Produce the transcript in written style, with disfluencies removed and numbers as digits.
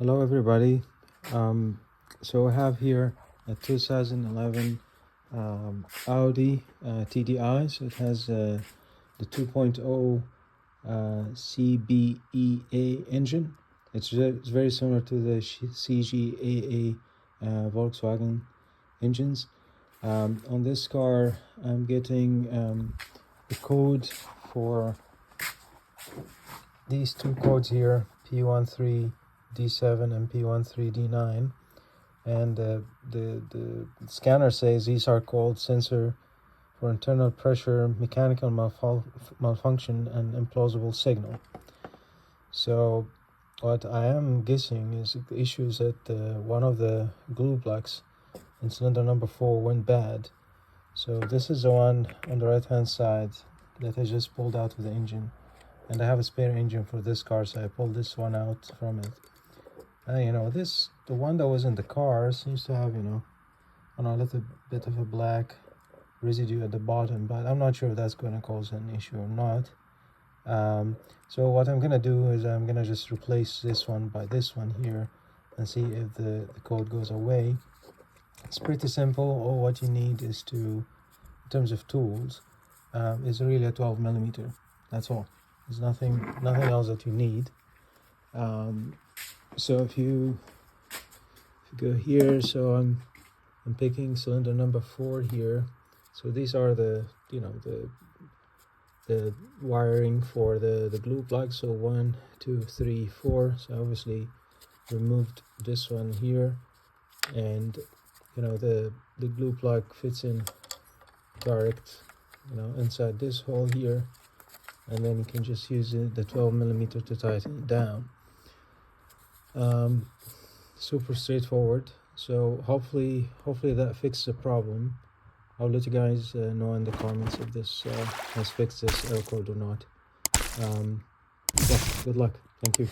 Hello everybody. So I have here a 2011 Audi TDI. So it has the 2.0 CBEA engine. It's very similar to the CJAA Volkswagen engines. On this car I'm getting the code for these two codes here, P13D7 and P13D9, and the scanner says these are called sensor for internal pressure, mechanical malfunction, and implausible signal. So what I am guessing is the issue is that one of the glue plugs in cylinder number 4 went bad. So this is the one on the right hand side that I just pulled out of the engine. And I have a spare engine for this car, so I pulled this one out from it. The one that was in the car seems to have, a little bit of a black residue at the bottom, but I'm not sure if that's going to cause an issue or not. So what I'm going to do is I'm going to just replace this one by this one here and see if the code goes away. It's pretty simple. All what you need is in terms of tools, is really a 12mm. That's all. There's nothing else that you need. So if you go here, so I'm picking cylinder number 4 here. So these are the wiring for the glue plug. So 1, 2, 3, 4. So I obviously removed this one here, and the glue plug fits in direct inside this hole here. And then you can just use the 12mm to tighten it down. Super straightforward. So hopefully that fixes the problem. I'll let you guys know in the comments if this has fixed this error code or not. Yeah, good luck. Thank you.